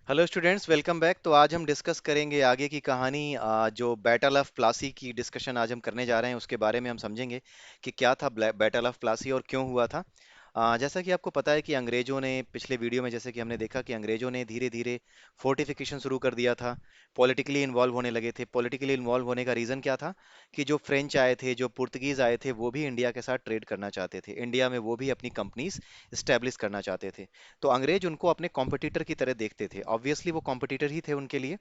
Hello students, welcome back. तो आज हम डिस्कस करेंगे आगे की कहानी। जो बैटल ऑफ प्लासी की डिस्कशन आज हम करने जा रहे हैं उसके बारे में हम समझेंगे कि क्या था बैटल ऑफ प्लासी और क्यों हुआ था। जैसा कि आपको पता है कि अंग्रेजों ने पिछले वीडियो में, जैसे कि हमने देखा कि अंग्रेजों ने धीरे धीरे फोर्टिफिकेशन शुरू कर दिया था। पॉलिटिकली इन्वॉल्व होने लगे थे। पॉलिटिकली इन्वॉल्व होने का रीज़न क्या था कि जो फ्रेंच आए थे, जो पुर्तगीज़ आए थे, वो भी इंडिया के साथ ट्रेड करना चाहते थे। इंडिया में वो भी अपनी कंपनीज इस्टेब्लिश करना चाहते थे। तो अंग्रेज उनको अपने कॉम्पिटिटर की तरह देखते थे। ऑब्वियसली वो कॉम्पिटिटर ही थे उनके लिए।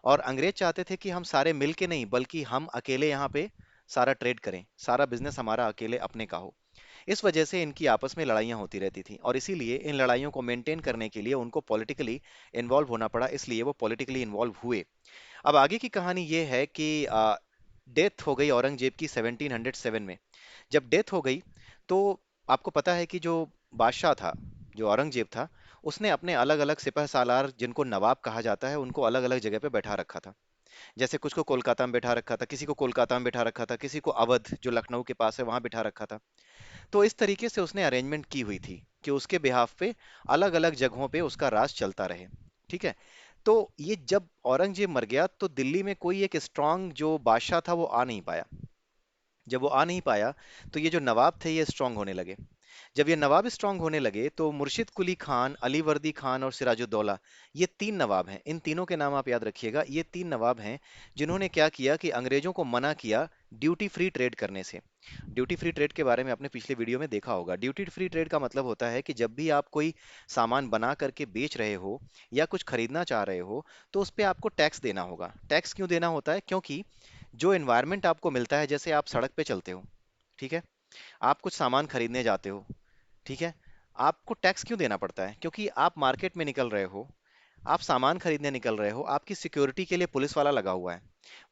और अंग्रेज चाहते थे कि हम सारे मिल के नहीं, बल्कि हम अकेले यहाँ पे सारा ट्रेड करें, सारा बिजनेस हमारा अकेले अपने का हो। इस वजह से इनकी आपस में लड़ाइयाँ होती रहती थी, और इसीलिए इन लड़ाइयों को मेंटेन करने के लिए उनको पॉलिटिकली इन्वॉल्व होना पड़ा। इसलिए वो पॉलिटिकली इन्वॉल्व हुए। अब आगे की कहानी ये है कि डेथ हो गई औरंगजेब की 1707 में। जब डेथ हो गई तो आपको पता है कि जो बादशाह था, जो औरंगजेब था, उसने अपने अलग अलग सिपह सालार, जिनको नवाब कहा जाता है, उनको अलग अलग जगह पे बैठा रखा था। जैसे कुछ को कोलकाता में बैठा रखा था, किसी को कोलकाता में बैठा रखा था, किसी को अवध जो लखनऊ के पास है वहां बैठा रखा था। तो इस तरीके से उसने अरेंजमेंट की हुई थी कि उसके बिहाफ पे अलग अलग जगहों पे उसका राज चलता रहे। ठीक है। तो ये जब औरंगजेब मर गया तो दिल्ली में कोई एक स्ट्रांग जो बादशाह था वो आ नहीं पाया। जब वो आ नहीं पाया तो ये जो नवाब थे ये स्ट्रांग होने लगे। जब ये नवाब स्ट्रांग होने लगे तो मुर्शिद कुली खान, अली वर्दी खान और सिराजुद्दौला, ये तीन नवाब हैं। इन तीनों के नाम आप याद रखिएगा। ये तीन नवाब हैं जिन्होंने क्या किया कि अंग्रेजों को मना किया ड्यूटी फ्री ट्रेड करने से। ड्यूटी फ्री ट्रेड के बारे में आपने पिछले वीडियो में देखा होगा। ड्यूटी फ्री ट्रेड का मतलब होता है कि जब भी आप कोई सामान बना करके बेच रहे हो या कुछ खरीदना चाह रहे हो तो उस पे आपको टैक्स देना होगा। टैक्स क्यों देना होता है? क्योंकि जो एनवायरनमेंट आपको मिलता है, जैसे आप सड़क पे चलते हो, ठीक है, आप कुछ सामान खरीदने जाते हो, ठीक है, आपको टैक्स क्यों देना पड़ता है? क्योंकि आप मार्केट में निकल रहे हो, आप सामान खरीदने निकल रहे हो, आपकी सिक्योरिटी के लिए पुलिस वाला लगा हुआ है।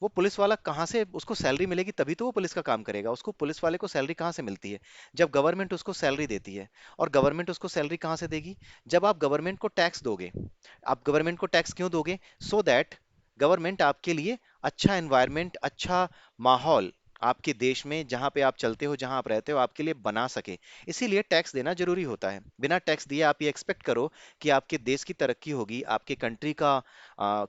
वो पुलिस वाला कहाँ से, उसको सैलरी मिलेगी तभी तो वो पुलिस का काम करेगा। उसको, पुलिस वाले को सैलरी कहाँ से मिलती है? जब गवर्नमेंट उसको सैलरी देती है। और गवर्नमेंट उसको सैलरी कहाँ से देगी? जब आप गवर्नमेंट को टैक्स दोगे। आप गवर्नमेंट को टैक्स क्यों दोगे? सो दैट गवर्नमेंट आपके लिए अच्छा एनवायरनमेंट, अच्छा माहौल आपके देश में, जहां पे आप चलते हो, जहां आप रहते हो, आपके लिए बना सके। इसीलिए टैक्स देना जरूरी होता है। बिना टैक्स दिए आप ये एक्सपेक्ट करो कि आपके देश की तरक्की होगी, आपके कंट्री का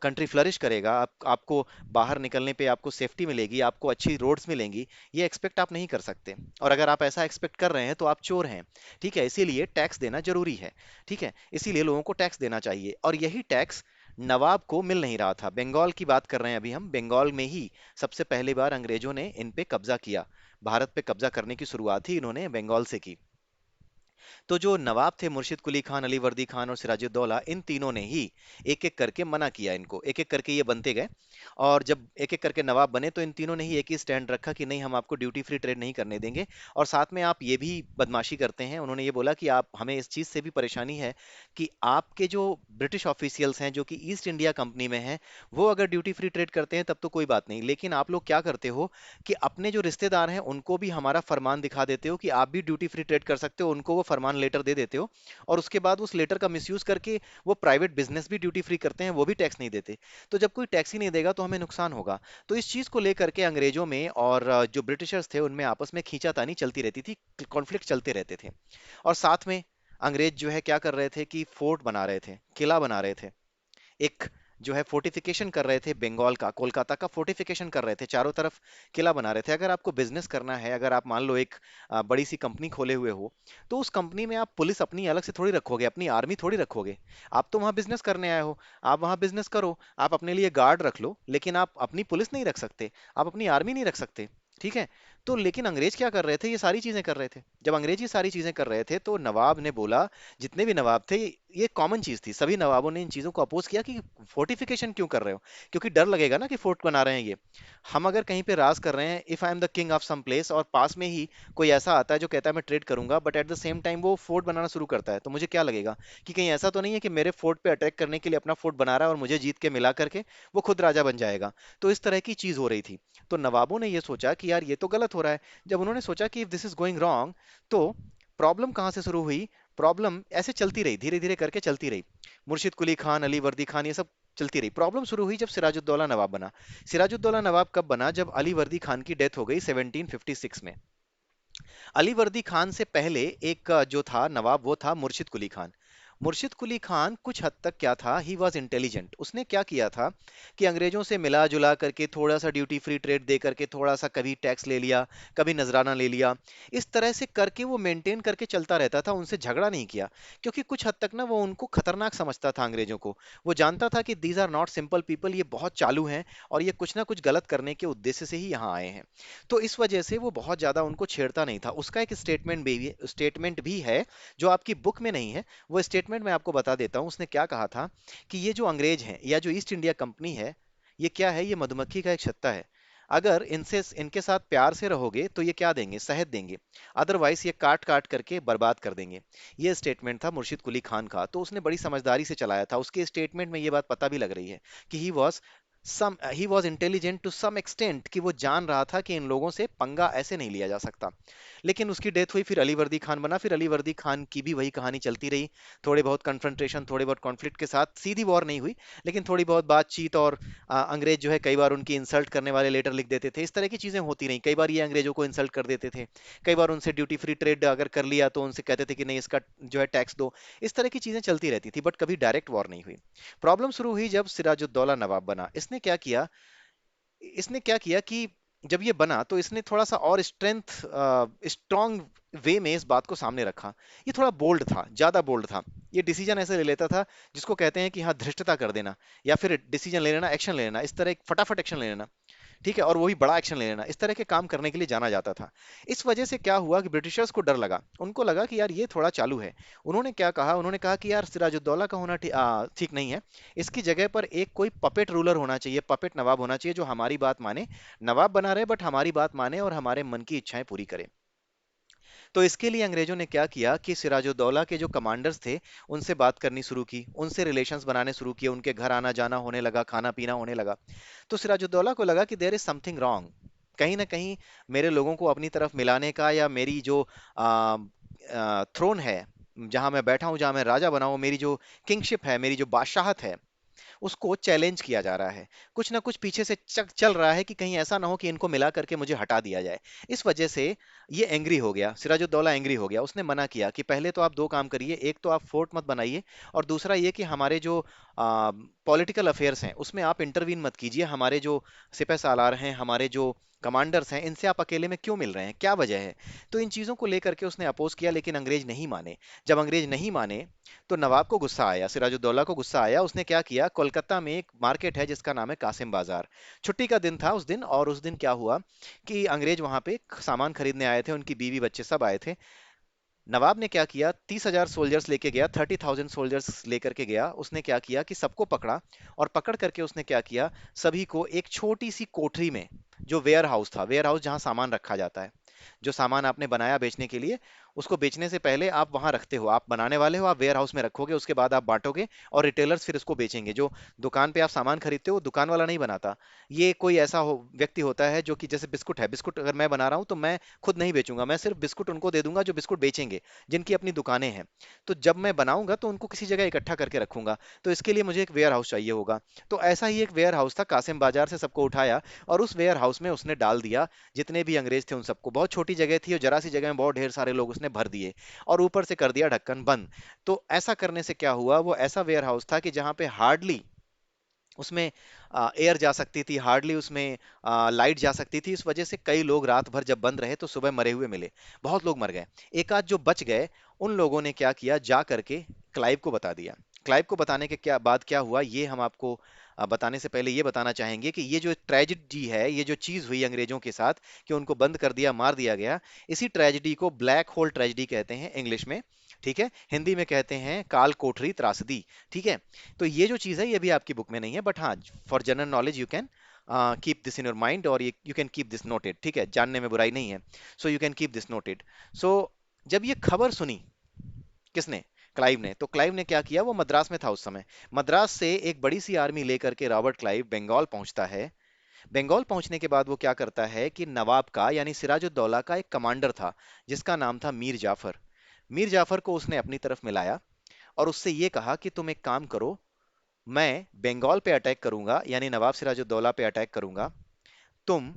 कंट्री फ्लरिश करेगा, आपको बाहर निकलने पे आपको सेफ्टी मिलेगी, आपको अच्छी रोड्स मिलेंगी, ये एक्सपेक्ट आप नहीं कर सकते। और अगर आप ऐसा एक्सपेक्ट कर रहे हैं तो आप चोर हैं। ठीक है, इसीलिए टैक्स देना जरूरी है। ठीक है, इसीलिए लोगों को टैक्स देना चाहिए। और यही टैक्स नवाब को मिल नहीं रहा था। बंगाल की बात कर रहे हैं अभी हम। बंगाल में ही सबसे पहली बार अंग्रेजों ने इन पे कब्जा किया। भारत पे कब्जा करने की शुरुआत ही इन्होंने बंगाल से की। तो जो नवाब थे, मुर्शिद कुली खान, अली वर्दी खान और सिराजुद्दौला, इन तीनों ने ही एक एक करके मना किया इनको। एक एक करके ये बनते गए। और जब एक एक करके नवाब बने तो इन तीनों ने ही एक ही स्टैंड रखा कि नहीं, हम आपको ड्यूटी फ्री ट्रेड नहीं करने देंगे। और साथ में आप ये भी बदमाशी करते हैं। उन्होंने ये बोला कि आप, हमें इस चीज से भी परेशानी है कि आपके जो ब्रिटिश ऑफिशियल्स हैं जो कि ईस्ट इंडिया कंपनी में हैं, वो अगर ड्यूटी फ्री ट्रेड करते हैं तब तो कोई बात नहीं, लेकिन आप लोग क्या करते हो कि अपने जो रिश्तेदार हैं उनको भी हमारा फरमान दिखा देते हो कि आप भी ड्यूटी फ्री ट्रेड कर सकते हो, उनको वो फरमान लेटर दे देते हो। और उसके बाद उस लेटर का मिसयूज करके वो प्राइवेट बिजनेस भी ड्यूटी फ्री करते हैं, वो भी टैक्स नहीं देते। तो जब कोई टैक्स ही नहीं देगा तो हमें नुकसान होगा। तो इस चीज को लेकर के अंग्रेजों में और जो ब्रिटिशर्स थे उनमें आपस में खींचातानी चलती रहती थी, कॉन्फ्लिक्ट चलते रहते थे। और साथ में अंग्रेज जो है क्या कर रहे थे कि फोर्ट बना रहे थे, किला बना रहे थे, एक जो है फोर्टिफिकेशन कर रहे थे। बंगाल का, कोलकाता का फोर्टिफिकेशन कर रहे थे, चारों तरफ किला बना रहे थे। अगर आपको बिजनेस करना है, अगर आप मान लो एक बड़ी सी कंपनी खोले हुए हो, तो उस कंपनी में आप पुलिस अपनी अलग से थोड़ी रखोगे, अपनी आर्मी थोड़ी रखोगे। आप तो वहां बिजनेस करने आए हो, आप वहां बिजनेस करो, आप अपने लिए गार्ड रख लो, लेकिन आप अपनी पुलिस नहीं रख सकते, आप अपनी आर्मी नहीं रख सकते। ठीक है। तो लेकिन अंग्रेज क्या कर रहे थे? ये सारी चीजें कर रहे थे। जब अंग्रेज ये सारी चीजें कर रहे थे तो नवाब ने बोला, जितने भी नवाब थे, ये कॉमन चीज थी, सभी नवाबों ने इन चीजों को अपोज किया कि फोर्टिफिकेशन क्यों कर रहे हो? क्योंकि डर लगेगा ना कि फोर्ट बना रहे हैं ये। हम अगर कहीं पे राज कर रहे हैं, if I am the king of some place, और पास में ही कोई ऐसा आता है जो कहता है मैं ट्रेड करूंगा, but at the same time वो फोर्ट बनाना शुरू करता है, तो मुझे क्या लगेगा कि कहीं ऐसा तो नहीं है कि मेरे फोर्ट पे अटैक करने के लिए अपना फोर्ट बना रहा है और मुझे जीत के मिला करके वो खुद राजा बन जाएगा। तो इस तरह की चीज हो रही थी। तो नवाबों ने ये सोचा कि यार ये तो गलत हो रहा है। जब उन्होंने सोचा कि if this is going wrong, तो प्रॉब्लम कहाँ से शुरू हुई? प्रॉब्लम ऐसे चलती रही, धीरे धीरे करके चलती रही। मुर्शिद कुली खान, अली वर्दी खान, ये सब चलती रही। प्रॉब्लम शुरू हुई जब सिराजुद्दौला नवाब बना। सिराजुद्दौला नवाब कब बना? जब अली वर्दी खान की डेथ हो गई 1756 में। अली वर्दी खान से पहले एक जो था नवाब, वो था मुर्शिद कुली खान। मुर्शिद कुली खान कुछ हद तक क्या था, ही वॉज इंटेलिजेंट। उसने क्या किया था कि अंग्रेजों से मिला जुला करके थोड़ा सा ड्यूटी फ्री ट्रेड दे करके थोड़ा सा कभी टैक्स ले लिया, कभी नजराना ले लिया, इस तरह से करके वो मेंटेन करके चलता रहता था, उनसे झगड़ा नहीं किया। क्योंकि कुछ हद तक ना वो उनको खतरनाक समझता था अंग्रेजों को। वो जानता था कि these are not simple people, ये बहुत चालू हैं और ये कुछ ना कुछ गलत करने के उद्देश्य से ही यहाँ आए हैं। तो इस वजह से वो बहुत ज्यादा उनको छेड़ता नहीं था। उसका एक स्टेटमेंट भी है जो आपकी बुक में नहीं है। वो स्टेटमेंट मैं आपको बता देता हूँ। उसने क्या कहा था कि ये जो अंग्रेज हैं या जो ईस्ट इंडिया कंपनी है, ये क्या है, ये मधुमक्खी का एक छत्ता है। अगर इनसे इनके साथ प्यार से रहोगे तो ये क्या देंगे, शहद देंगे। अदरवाइज ये काट काट करके बर्बाद कर देंगे। ये स्टेटमेंट था मुर्शिद कुली खान का। तो उसने बड़ी समझदारी से चलाया था। उसके स्टेटमेंट में ये बात पता भी लग रही है कि he was intelligent to some extent, कि वो जान रहा था कि इन लोगों से पंगा ऐसे नहीं लिया जा सकता। लेकिन उसकी डेथ हुई, फिर अली वर्दी खान बना। फिर अली वर्दी खान की भी वही कहानी चलती रही। थोड़े बहुत कन्फ्रंटेशन, थोड़े बहुत कॉन्फ्लिक्ट के साथ, सीधी वॉर नहीं हुई, लेकिन थोड़ी बहुत बातचीत। और अंग्रेज जो है कई बार उनकी इंसल्ट करने वाले लेटर लिख देते थे। इस तरह की चीजें होती रही। कई बार ये अंग्रेजों को इंसल्ट कर देते थे। कई बार उनसे ड्यूटी फ्री ट्रेड अगर कर लिया तो उनसे कहते थे कि नहीं, इसका जो है टैक्स दो। इस तरह की चीजें चलती रहती थी, बट कभी डायरेक्ट वॉर नहीं हुई। प्रॉब्लम शुरू हुई जब सिराजुद्दौला नवाब बना। इसने क्या किया कि जब ये बना तो इसने थोड़ा सा और स्ट्रॉन्ग वे में इस बात को सामने रखा। ये थोड़ा बोल्ड था, ज्यादा बोल्ड था। ये डिसीजन ऐसे ले लेता था जिसको कहते हैं कि हाँ, धृष्टता कर देना, या फिर डिसीजन ले लेना, एक्शन ले लेना, इस तरह एक फटाफट एक्शन ले लेना। ठीक है, और वो भी बड़ा एक्शन ले लेना, इस तरह के काम करने के लिए जाना जाता था। इस वजह से क्या हुआ कि ब्रिटिशर्स को डर लगा। उनको लगा कि यार ये थोड़ा चालू है। उन्होंने क्या कहा, उन्होंने कहा कि यार सिराजुद्दौला का होना ठीक नहीं है। इसकी जगह पर एक कोई पपेट रूलर होना चाहिए, पपेट नवाब होना चाहिए जो हमारी बात माने। नवाब बना रहे बट हमारी बात माने और हमारे मन की इच्छाएं पूरी करे। तो इसके लिए अंग्रेजों ने क्या किया कि सिराजुद्दौला के जो कमांडर्स थे उनसे बात करनी शुरू की, उनसे रिलेशंस बनाने शुरू किए, उनके घर आना जाना होने लगा, खाना पीना होने लगा। तो सिराजुद्दौला को लगा कि देयर इज समथिंग रॉन्ग। कहीं ना कहीं मेरे लोगों को अपनी तरफ मिलाने का, या मेरी जो थ्रोन है, जहां मैं बैठा हूं, जहां मैं राजा बना हूं, मेरी जो किंगशिप है, मेरी जो बादशाहत है, उसको चैलेंज किया जा रहा है। कुछ ना कुछ पीछे से चल रहा है कि कहीं ऐसा ना हो कि इनको मिला करके मुझे हटा दिया जाए। इस वजह से ये एंग्री हो गया, सिराजुद्दौला एंग्री हो गया। उसने मना किया कि पहले तो आप दो काम करिए, एक तो आप फोर्ट मत बनाइए, और दूसरा ये कि हमारे जो पॉलिटिकल अफेयर्स हैं उसमें आप इंटरवीन मत कीजिए। हमारे जो सिपह सालार हैं, हमारे जो कमांडर्स हैं, इनसे आप अकेले में क्यों मिल रहे हैं, क्या वजह है। तो इन चीजों को लेकर के उसने अपोज किया, लेकिन अंग्रेज नहीं माने। जब अंग्रेज नहीं माने तो नवाब को गुस्सा आया, सिराजुद्दौला को गुस्सा आया। उसने क्या किया, कोलकाता में एक मार्केट है जिसका नाम है कासिम बाजार। छुट्टी का दिन था उस दिन, और उस दिन क्या हुआ कि अंग्रेज वहां पे सामान खरीदने आए थे, उनकी बीवी बच्चे सब आए थे। नवाब ने क्या किया, 30,000 सोल्जर्स लेके गया, 30,000 सोल्जर्स लेकर के गया। उसने क्या किया कि सबको पकड़ा, और पकड़ करके उसने क्या किया, सभी को एक छोटी सी कोठरी में, जो वेयर हाउस था, वेयर हाउस जहां सामान रखा जाता है, जो सामान आपने बनाया बेचने के लिए, उसको बेचने से पहले आप वहां रखते हो, आप बनाने वाले हो, आप वेयर हाउस में रखोगे, उसके बाद आप बांटोगे, और रिटेलर्स फिर इसको बेचेंगे। जो दुकान पे आप सामान खरीदते हो, दुकान वाला नहीं बनाता। ये कोई ऐसा व्यक्ति होता है जो कि, जैसे बिस्कुट है, बिस्कुट अगर मैं बना रहा हूं तो मैं खुद नहीं बेचूंगा, मैं सिर्फ बिस्कुट उनको दे दूंगा जो बिस्कुट बेचेंगे, जिनकी अपनी दुकानें हैं। तो जब मैं बनाऊंगा तो उनको किसी जगह इकट्ठा करके रखूंगा। तो इसके लिए मुझे एक वेयर हाउस चाहिए होगा। तो ऐसा ही एक वेयर हाउस था, कासिम बाजार से सबको उठाया, और उस वेयर हाउस में उसने डाल दिया जितने भी अंग्रेज थे उन सबको। बहुत छोटी जगह थी और जरा सी जगह में बहुत ढेर सारे लोग उसने भर दिए, और ऊपर से कर दिया ढक्कन बंद। तो ऐसा करने से क्या हुआ, वो ऐसा वेयर हाउस था कि जहां पे हार्डली उसमें एयर जा सकती थी, हार्डली उसमें लाइट जा सकती थी। इस वजह से कई लोग रात भर जब बंद रहे तो सुबह मरे हुए मिले, बहुत लोग मर गए। एक आध जो बच गए, उन लोगों ने क्या किया, जा करके क्लाइव को बता दिया। क्लाइव को बताने के बाद क्या हुआ, ये हम आपको बताने से पहले ये बताना चाहेंगे कि ये जो ट्रेजिडी है, ये जो चीज हुई अंग्रेजों के साथ, कि उनको बंद कर दिया, मार दिया गया, इसी ट्रेजिडी को ब्लैक होल ट्रेजिडी कहते हैं इंग्लिश में। ठीक है, हिंदी में कहते हैं काल कोठरी त्रासदी। ठीक है। तो ये जो चीज है ये भी आपकी बुक में नहीं है, बट हाँ, for general knowledge you can keep this in your mind, और you can keep this noted. ठीक है, जानने में बुराई नहीं है। So you can keep this noted. So जब ये खबर सुनी, किसने, क्लाइव ने, तो क्लाइव ने क्या किया, वो मद्रास में था उस समय। मद्रास से एक बड़ी सी आर्मी लेकर के रॉबर्ट क्लाइव बंगाल पहुंचता है। बंगाल पहुंचने के बाद वो क्या करता है कि नवाब का, यानी सिराजुद्दौला का एक कमांडर था जिसका नाम था मीर जाफर। मीर जाफर को उसने अपनी तरफ मिलाया, और उससे ये कहा कि तुम एक काम करो, मैं बंगाल पे अटैक करूंगा, यानी नवाब सिराजुद्दौला पे अटैक करूंगा। तुम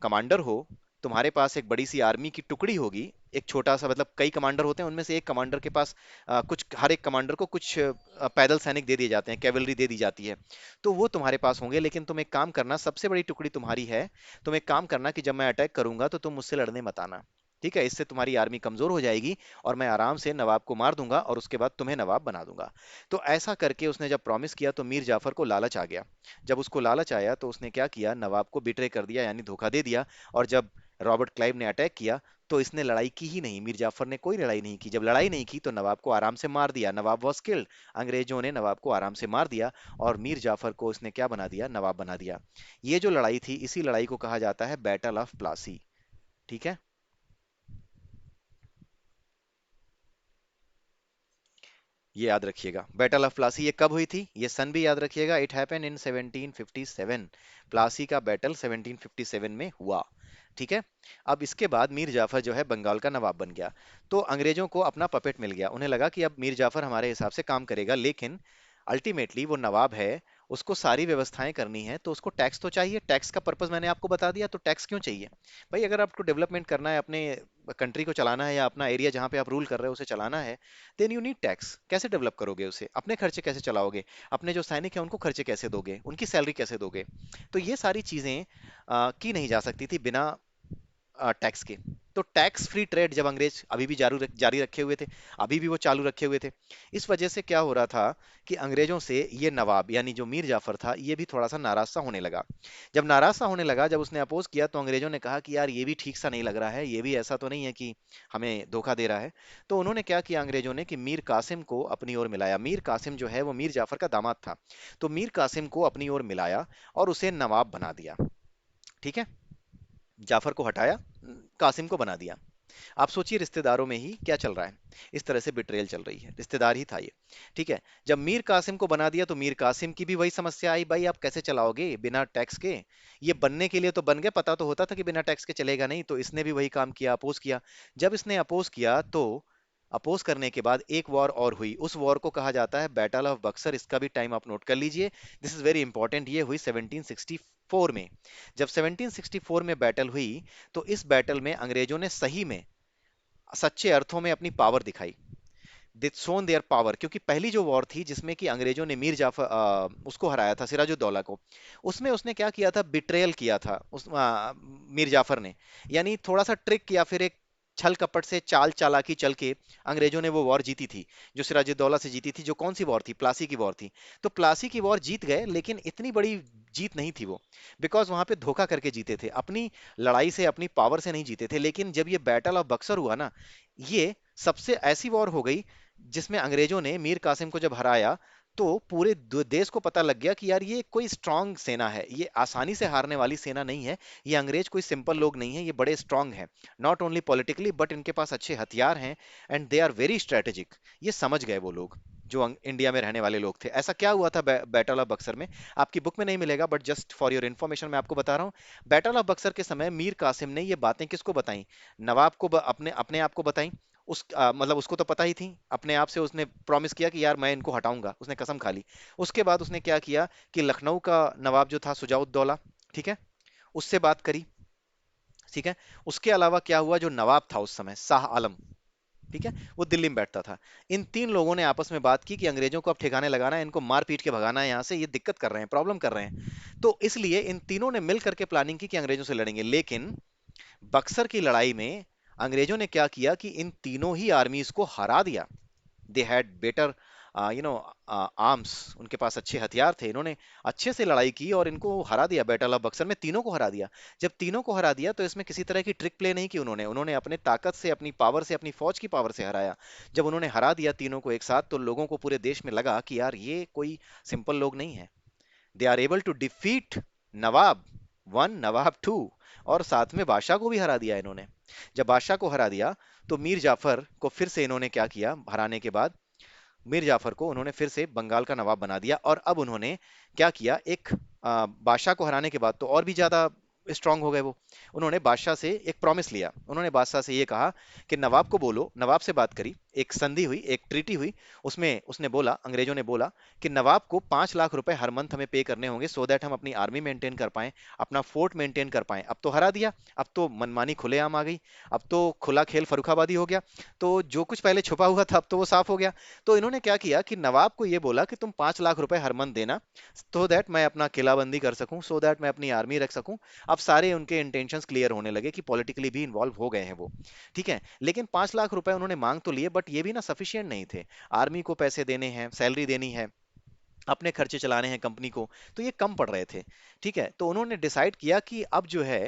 कमांडर हो, तुम्हारे पास एक बड़ी सी आर्मी की टुकड़ी होगी, एक छोटा सा, मतलब कई कमांडर होते हैं, उनमें से एक कमांडर के पास कुछ, हर एक कमांडर को कुछ पैदल सैनिक दे दिए जाते हैं, कैवलरी दे दी जाती है। तो वो तुम्हारे पास होंगे, लेकिन तुम एक काम करना, सबसे बड़ी टुकड़ी तुम्हारी है। तुम एक काम करना कि जब मैं अटैक करूंगा तो तुम मुझसे लड़ने मत आना। ठीक है, इससे तुम्हारी आर्मी कमजोर हो जाएगी और मैं आराम से नवाब को मार दूंगा और उसके बाद तुम्हें नवाब बना दूंगा। तो ऐसा करके उसने जब प्रॉमिस किया तो मीर जाफर को लालच आ गया। जब उसको लालच आया तो उसने क्या किया, नवाब को बिट्रे कर दिया, यानी धोखा दे दिया। और जब रॉबर्ट क्लाइव ने अटैक किया तो इसने लड़ाई की ही नहीं, मीर जाफर ने कोई लड़ाई नहीं की। जब लड़ाई नहीं की तो नवाब को आराम से मार दिया, नवाब वॉज किल्ड। अंग्रेजों ने नवाब को आराम से मार दिया और मीर जाफर को उसने क्या बना दिया, नवाब बना दिया। ये जो लड़ाई थी, इसी लड़ाई को कहा जाता है बैटल ऑफ प्लासी। ठीक है, ये याद रखिएगा, बैटल ऑफ प्लासी ये कब हुई थी, ये सन भी याद रखिएगा, इट हैपेंड इन 1757। प्लासी का बैटल 1757 में हुआ। ठीक है। अब इसके बाद मीर जाफर जो है बंगाल का नवाब बन गया। तो अंग्रेजों को अपना पपेट मिल गया, उन्हें लगा कि अब मीर जाफर हमारे हिसाब से काम करेगा, लेकिन अल्टीमेटली वो नवाब है, उसको सारी व्यवस्थाएं करनी है, तो उसको टैक्स तो चाहिए। टैक्स का पर्पस मैंने आपको बता दिया, तो टैक्स क्यों चाहिए भाई? अगर आपको डेवलपमेंट करना है, अपने कंट्री को चलाना है, या अपना एरिया जहां पे आप रूल कर रहे हो उसे चलाना है, देन यू नीड टैक्स। कैसे डेवलप करोगे उसे, अपने खर्चे कैसे चलाओगे, अपने जो सैनिक हैं उनको खर्चे कैसे दोगे, उनकी सैलरी कैसे दोगे? तो ये सारी चीजें की नहीं जा सकती थी बिना टैक्स के। तो टैक्स फ्री ट्रेड जब अंग्रेज अभी भी जारी रखे हुए थे, अभी भी वो चालू रखे हुए थे। इस वजह से क्या हो रहा था कि अंग्रेजों से ये नवाब यानी जो मीर जाफर था, ये भी थोड़ा सा नाराज सा होने लगा। जब नाराज सा होने लगा, जब उसने अपोज किया, तो अंग्रेजों ने कहा कि यार ये भी ठीक सा नहीं लग रहा है, ये भी ऐसा तो नहीं है कि हमें धोखा दे रहा है। तो उन्होंने क्या किया अंग्रेजों ने कि मीर कासिम को अपनी ओर मिलाया। मीर कासिम जो है वो मीर जाफर का दामाद था। तो मीर कासिम को अपनी ओर मिलाया और उसे नवाब बना दिया। ठीक है, जाफर को हटाया, कासिम को बना दिया। आप सोचिए रिश्तेदारों में ही क्या चल रहा है, इस तरह से बिट्रेयल चल रही है, रिश्तेदार ही था ये। ठीक है, जब मीर कासिम को बना दिया तो मीर कासिम की भी वही समस्या आई, भाई आप कैसे चलाओगे बिना टैक्स के? ये बनने के लिए तो बन गए, पता तो होता था कि बिना टैक्स के चलेगा नहीं, तो इसने भी वही काम किया, अपोज किया। जब इसने अपोज किया तो अपोज करने के बाद एक वॉर और हुई, उस वॉर को कहा जाता है बैटल ऑफ बक्सर। इसका भी टाइम आप नोट कर लीजिए, दिस इज वेरी इंपॉर्टेंट। ये हुई 1764 में। जब 1764 में बैटल हुई, तो इस बैटल में अंग्रेजों ने सही में, सच्चे अर्थों में अपनी पावर दिखाई। दे शोन देयर पावर, क्योंकि पहली जो वॉर थी जिसमें कि अंग्रेजों ने मीर जाफर उसको हराया था, सिराजुद्दौला को, उसमें उसने क्या किया था, बिट्रेयल किया था मीर जाफर ने। यानी थोड़ा सा ट्रिक या फिर एक छल कपट से, चाल चालाकी चल के अंग्रेजों ने वो वॉर जीती थी, जो सिराजुद्दौला से जीती थी। जो कौन सी वॉर थी, प्लासी की वॉर थी। तो प्लासी की वॉर जीत गए, लेकिन इतनी बड़ी जीत नहीं थी वो, बिकॉज वहां पे धोखा करके जीते थे, अपनी लड़ाई से, अपनी पावर से नहीं जीते थे। लेकिन जब ये बैटल ऑफ बक्सर हुआ ना, ये सबसे ऐसी वॉर हो गई जिसमें अंग्रेजों ने मीर कासिम को जब हराया, तो पूरे देश को पता लग गया कि यार ये कोई स्ट्रांग सेना है, ये आसानी से हारने वाली सेना नहीं है। ये अंग्रेज कोई सिंपल लोग नहीं है, ये बड़े स्ट्रांग हैं, नॉट ओनली पॉलिटिकली बट इनके पास अच्छे हथियार हैं, and they are very strategic. ये समझ गए वो लोग, जो इंडिया में रहने वाले लोग थे। ऐसा क्या हुआ था बैटल ऑफ बक्सर में, आपकी बुक में नहीं मिलेगा, but just for your information मैं आपको बता रहा हूँ। बैटल ऑफ बक्सर के समय मीर कासिम ने ये बातें किसको बताई, नवाब को, अपने अपने आप को बताई। मतलब उसको तो पता ही थी, अपने आप से उसने प्रॉमिस किया कि यार मैं इनको हटाऊंगा, उसने कसम खा ली। उसके बाद उसने क्या किया कि लखनऊ का नवाब जो था सुजाउद्दौला, ठीक है, उससे बात करी। ठीक है, उसके अलावा क्या हुआ, जो नवाब था उस समय, शाह आलम, ठीक है, वो दिल्ली में बैठता था। इन तीन लोगों ने आपस में बात की कि अंग्रेजों को अब ठिकाने लगाना है, इनको मार पीट के भगाना है यहाँ से, ये दिक्कत कर रहे हैं, प्रॉब्लम कर रहे हैं। तो इसलिए इन तीनों ने मिल करके प्लानिंग की कि अंग्रेजों से लड़ेंगे। लेकिन बक्सर की लड़ाई में अंग्रेजों ने क्या किया कि इन तीनों ही आर्मीज को हरा दिया। They had better you know arms, उनके पास अच्छे हथियार थे, इन्होंने अच्छे से लड़ाई की और इनको हरा दिया। बैटल ऑफ बक्सर में तीनों को हरा दिया। जब तीनों को हरा दिया तो इसमें किसी तरह की ट्रिक प्ले नहीं की उन्होंने, उन्होंने अपने ताकत से, अपनी पावर से, अपनी फौज की पावर से हराया। जब उन्होंने हरा दिया तीनों को एक साथ, तो लोगों को पूरे देश में लगा कि यार ये कोई सिंपल लोग नहीं है, they are able to defeat Nawab one, Nawab two, और साथ में बादशाह को भी हरा दिया इन्होंने। जब बादशाह को हरा दिया तो मीर जाफर को फिर से इन्होंने क्या किया, हराने के बाद मीर जाफर को उन्होंने फिर से बंगाल का नवाब बना दिया। और अब उन्होंने क्या किया, एक बादशाह को हराने के बाद तो और भी ज्यादा स्ट्रांग हो गए वो। उन्होंने बादशाह से एक प्रॉमिस लिया, उन्होंने बादशाह से ये कहा कि नवाब को बोलो, नवाब से बात करी एक संधि हुई, एक ट्रीटी हुई। उसमें उसने बोला, अंग्रेजों ने बोला कि नवाब को 5 लाख रुपए हर मंथ हमें पे करने होंगे, सो दैट हम अपनी आर्मी मेंटेन कर पाएं, अपना फोर्ट मेंटेन कर पाएं। अब तो हरा दिया, अब तो मनमानी खुलेआम आ गई, अब तो खुला खेल फर्रुखाबादी हो गया। तो जो कुछ पहले छुपा हुआ था अब तो वो साफ हो गया। तो इन्होंने क्या किया कि नवाब को ये बोला कि तुम 5 लाख रुपए हर मंथ देना, सो दैट मैं अपना किलाबंदी कर सकूं, सो दैट मैं अपनी आर्मी रख सकूं। अब सारे उनके इंटेंशंस क्लियर होने लगे कि पॉलिटिकली भी इन्वॉल्व हो गए हैं वो। ठीक है, लेकिन 5 लाख रुपए उन्होंने मांग तो लिए, बट ये भी ना सफिशिएंट नहीं थे। आर्मी को पैसे देने हैं, सैलरी देनी है, अपने खर्चे चलाने हैं कंपनी को, तो ये कम पड़ रहे थे। ठीक है, तो उन्होंने डिसाइड किया कि अब जो है,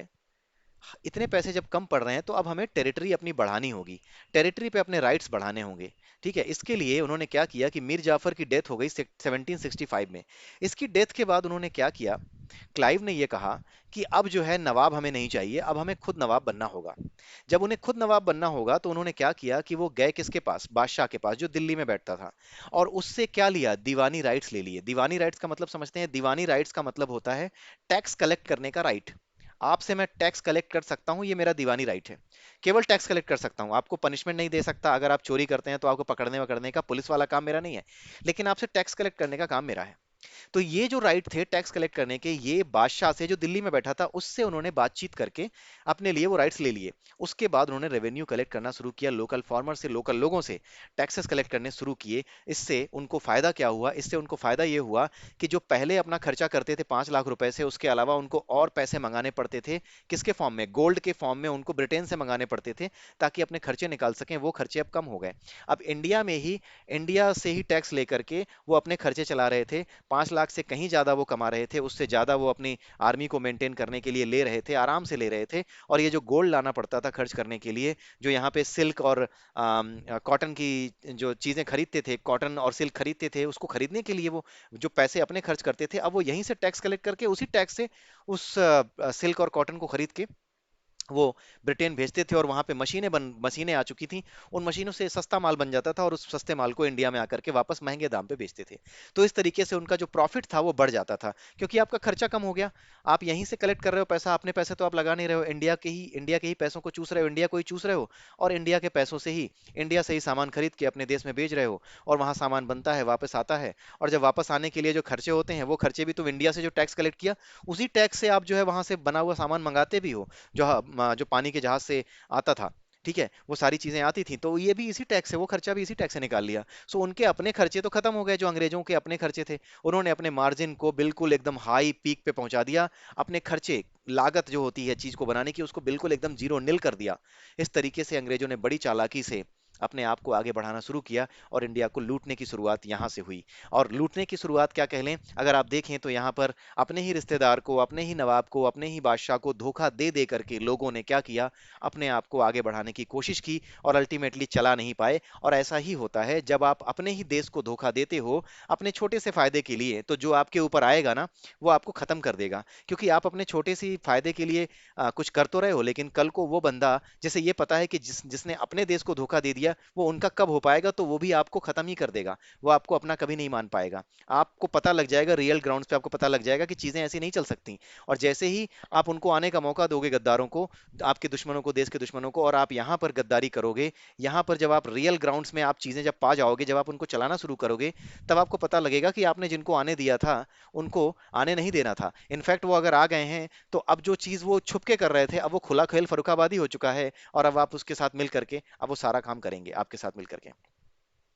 इतने पैसे जब कम पड़ रहे हैं तो अब हमें टेरिटरी अपनी बढ़ानी होगी, टेरिटरी पे अपने राइट्स बढ़ाने होंगे। ठीक है, इसके लिए उन्होंने क्या किया कि मीर जाफर की डेथ हो गई 1765 में। इसकी डेथ के बाद उन्होंने क्या किया, क्लाइव ने यह कहा कि अब जो है नवाब हमें नहीं चाहिए, अब हमें खुद नवाब बनना होगा। जब उन्हें खुद नवाब बनना होगा तो उन्होंने क्या किया कि वो गए किसके पास, बादशाह के पास जो दिल्ली में बैठता था। और उससे क्या लिया, दीवानी राइट्स ले लिए। दीवानी राइट्स का मतलब समझते हैं, दीवानी राइट्स का मतलब होता है टैक्स कलेक्ट करने का राइट। आपसे मैं टैक्स कलेक्ट कर सकता हूं, ये मेरा दीवानी राइट है। केवल टैक्स कलेक्ट कर सकता हूं, आपको पनिशमेंट नहीं दे सकता। अगर आप चोरी करते हैं तो आपको पकड़ने वकड़ने का पुलिस वाला काम मेरा नहीं है, लेकिन आपसे टैक्स कलेक्ट करने का काम मेरा है। तो ये जो राइट थे टैक्स कलेक्ट करने के, ये बादशाह से जो दिल्ली में बैठा था उससे उन्होंने बातचीत करके अपने लिए वो राइट्स ले लिए। उसके बाद उन्होंने रेवेन्यू कलेक्ट करना शुरू किया, लोकल फार्मर से, लोकल लोगों से टैक्सेस कलेक्ट करने शुरू किए। इससे उनको फायदा क्या हुआ, इससे उनको फायदा ये हुआ कि जो पहले अपना खर्चा करते थे 5 लाख रुपए से, उसके अलावा उनको और पैसे मंगाने पड़ते थे। किसके फॉर्म में, गोल्ड के फॉर्म में उनको ब्रिटेन से मंगाने पड़ते थे, ताकि अपने खर्चे निकाल सकें। वो खर्चे अब कम हो गए। अब इंडिया में ही, इंडिया से ही टैक्स लेकर के वो अपने खर्चे चला रहे थे। 5 लाख से कहीं ज्यादा वो कमा रहे थे, उससे ज्यादा वो अपनी आर्मी को मेंटेन करने के लिए ले रहे थे, आराम से ले रहे थे। और ये जो गोल्ड लाना पड़ता था खर्च करने के लिए, जो यहाँ पे सिल्क और कॉटन की जो चीजें खरीदते थे, कॉटन और सिल्क खरीदते थे, उसको खरीदने के लिए वो जो पैसे अपने खर्च करते थे, अब वो यहीं से टैक्स कलेक्ट करके उसी टैक्स से उस सिल्क और कॉटन को खरीद के वो ब्रिटेन भेजते थे। और वहां पे मशीनें आ चुकी थी, उन मशीनों से सस्ता माल बन जाता था और उस सस्ते माल को इंडिया में आकर के वापस महंगे दाम पे बेचते थे। तो इस तरीके से उनका जो प्रॉफिट था वो बढ़ जाता था, क्योंकि आपका खर्चा कम हो गया। आप यहीं से कलेक्ट कर रहे हो पैसा, अपने पैसे तो आप लगा नहीं रहे हो, इंडिया के ही पैसों को चूस रहे हो, इंडिया को ही चूस रहे हो। और इंडिया से ही सामान खरीद के अपने देश में बेच रहे हो। और वहां सामान बनता है, वापस आता है। और जब वापस आने के लिए जो खर्चे होते हैं, वो खर्चे भी तुम इंडिया से जो टैक्स कलेक्ट किया, उसी टैक्स से आप जो है वहां से बना हुआ सामान मंगाते भी हो, जो पानी के जहाज से आता था। ठीक है, वो सारी चीजें आती थी, तो ये भी इसी टैक्स से, वो खर्चा भी इसी टैक्स से निकाल लिया। सो उनके अपने खर्चे तो खत्म हो गए, जो अंग्रेजों के अपने खर्चे थे। उन्होंने अपने मार्जिन को बिल्कुल एकदम हाई पीक पे पहुंचा दिया। अपने खर्चे, लागत जो होती है चीज को बनाने की, उसको बिल्कुल एकदम जीरो नील कर दिया। इस तरीके से अंग्रेजों ने बड़ी चालाकी से अपने आप को आगे बढ़ाना शुरू किया, और इंडिया को लूटने की शुरुआत यहाँ से हुई। और लूटने की शुरुआत क्या कह लें, अगर आप देखें तो यहाँ पर अपने ही रिश्तेदार को, अपने ही नवाब को, अपने ही बादशाह को धोखा दे दे करके लोगों ने क्या किया, अपने आप को आगे बढ़ाने की कोशिश की, और अल्टीमेटली चला नहीं पाए। और ऐसा ही होता है जब आप अपने ही देश को धोखा देते हो अपने छोटे से फायदे के लिए, तो जो आपके ऊपर आएगा ना, वो आपको खत्म कर देगा। क्योंकि आप अपने छोटे सी फायदे के लिए कुछ कर तो रहे हो, लेकिन कल को वो बंदा, जैसे ये पता है कि जिसने अपने देश को धोखा दे दिया, वो उनका कब हो पाएगा, तो वो भी आपको खत्म ही कर देगा। वो आपको अपना कभी नहीं मान पाएगा। आपको पता लग जाएगा, रियल ग्राउंड्स पे आपको पता लग जाएगा कि चीजें ऐसी नहीं चल सकती। और जैसे ही आप उनको आने का मौका दोगे, गद्दारों को, आपके दुश्मनों को, देश के दुश्मनों को, और आप यहाँ पर गद्दारी करोगे, यहाँ पर जब आप रियल ग्राउंड्स में आप चीजें जब पा जाओगे, जब आप उनको चलाना शुरू करोगे, तब आपको पता लगेगा कि आपने जिनको आने दिया था, उनको आने नहीं देना था। इनफैक्ट वो अगर आ गए हैं, तो अब जो चीज वो छुप के कर रहे थे, अब वो खुला खेल फर्रुखाबादी हो चुका है। और अब आप उसके साथ मिल करके अब वो सारा काम करेंगे आपके साथ मिल करके,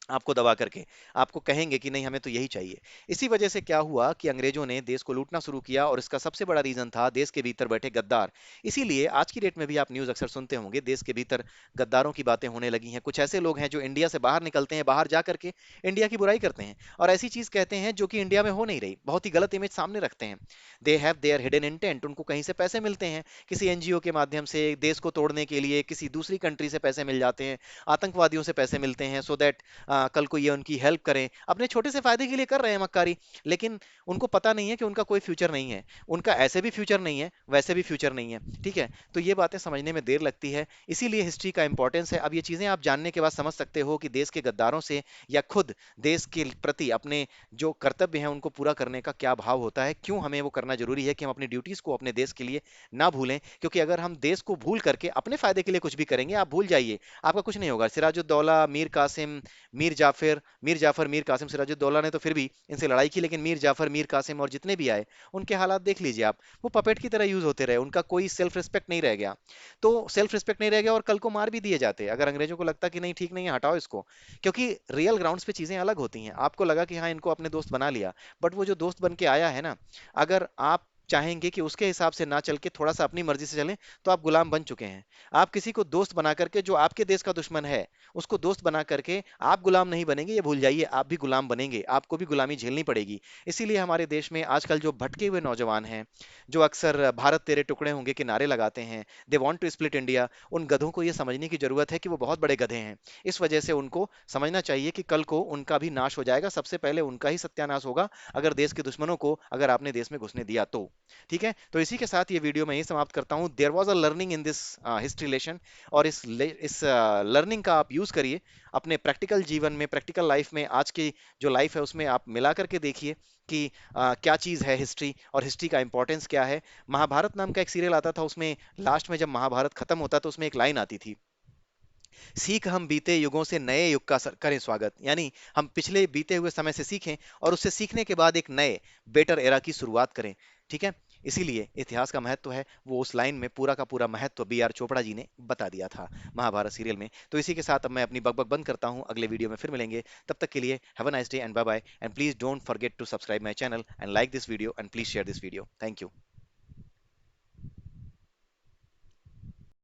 आपको दबा करके, आपको कहेंगे कि नहीं हमें तो यही चाहिए। इसी वजह से क्या हुआ कि अंग्रेजों ने देश को लूटना शुरू किया, और इसका सबसे बड़ा रीजन था देश के भीतर बैठे गद्दार। इसीलिए आज की डेट में भी आप न्यूज अक्सर सुनते होंगे, देश के भीतर गद्दारों की बातें होने लगी हैं। कुछ ऐसे लोग हैं जो इंडिया से बाहर निकलते हैं, बाहर जा करके इंडिया की बुराई करते हैं, और ऐसी चीज कहते हैं जो कि इंडिया में हो नहीं रही, बहुत ही गलत इमेज सामने रखते हैं। They have their hidden intent, उनको कहीं से पैसे मिलते हैं, किसी एनजीओ के माध्यम से देश को तोड़ने के लिए किसी दूसरी कंट्री से पैसे मिल जाते हैं, आतंकवादियों से पैसे मिलते हैं, सो दैट कल को ये उनकी हेल्प करें, अपने छोटे से फायदे के लिए कर रहे हैं मक्कारी, लेकिन उनको पता नहीं है कि उनका कोई फ्यूचर नहीं है, उनका ऐसे भी फ्यूचर नहीं है, वैसे भी फ्यूचर नहीं है। ठीक है, तो ये बातें समझने में देर लगती है, इसीलिए हिस्ट्री का इंपॉर्टेंस है। अब ये चीजें आप जानने के बाद समझ सकते हो कि देश के गद्दारों से या खुद देश के प्रति अपने जो कर्तव्य हैं उनको पूरा करने का क्या भाव होता है, क्यों हमें वो करना जरूरी है कि हम अपनी ड्यूटीज को अपने देश के लिए ना भूलें। क्योंकि अगर हम देश को भूल करके अपने फायदे के लिए कुछ भी करेंगे, आप भूल जाइए, आपका कुछ नहीं होगा। सिराजुद्दौला, मीर कासिम, मीर कासिम, सिराजुद्दौला ने तो फिर भी इनसे लड़ाई की, लेकिन मीर जाफर, मीर कासिम और जितने भी आए, उनके हालात देख लीजिए आप, वो पपेट की तरह यूज होते रहे, उनका कोई सेल्फ रिस्पेक्ट नहीं रह गया। तो सेल्फ रिस्पेक्ट नहीं रह गया और कल को मार भी दिए जाते अगर अंग्रेजों को लगता कि नहीं ठीक नहीं है, हटाओ इसको। क्योंकि रियल ग्राउंड्स पे चीजें अलग होती हैं। आपको लगा कि हाँ इनको अपने दोस्त बना लिया, बट वो जो दोस्त बन के आया है ना, अगर आप चाहेंगे कि उसके हिसाब से ना चल के थोड़ा सा अपनी मर्जी से चलें, तो आप गुलाम बन चुके हैं। आप किसी को दोस्त बना करके, जो आपके देश का दुश्मन है, उसको दोस्त बना करके आप गुलाम नहीं बनेंगे, ये भूल जाइए, आप भी गुलाम बनेंगे, आपको भी गुलामी झेलनी पड़ेगी। इसीलिए हमारे देश में आजकल जो भटके हुए नौजवान हैं, जो अक्सर भारत तेरे टुकड़े होंगे के नारे लगाते हैं, they want to split India, उन गधों को ये समझने की जरूरत है कि वो बहुत बड़े गधे हैं। इस वजह से उनको समझना चाहिए कि कल को उनका भी नाश हो जाएगा, सबसे पहले उनका ही सत्यानाश होगा अगर देश के दुश्मनों को अगर आपने देश में घुसने दिया तो। ठीक है, तो इसी के साथ ये वीडियो मैं यही समाप्त करता हूँ। There was a learning in this history lesson, और इस लर्निंग का आप यूज करिए अपने प्रैक्टिकल जीवन में, प्रैक्टिकल लाइफ में। आज की जो लाइफ है उसमें आप मिला करके देखिए कि क्या चीज है हिस्ट्री और हिस्ट्री का इंपॉर्टेंस क्या है। महाभारत नाम का एक सीरियल आता था, उसमें लास्ट में जब महाभारत खत्म होता तो उसमें एक लाइन आती थी, सीख हम बीते युगों से नए युग का करें स्वागत। यानी हम पिछले बीते हुए समय से सीखें और उससे सीखने के बाद एक नए बेटर एरा की शुरुआत करें। ठीक है, इसीलिए इतिहास का महत्व है, वो उस लाइन में पूरा का पूरा महत्व बी आर चोपड़ा जी ने बता दिया था महाभारत सीरियल में। तो इसी के साथ अब मैं अपनी बकबक बंद करता हूं, अगले वीडियो में फिर मिलेंगे। तब तक के लिए have a nice day and bye bye, and please don't forget to subscribe my channel and like this video and please share this video. Thank you.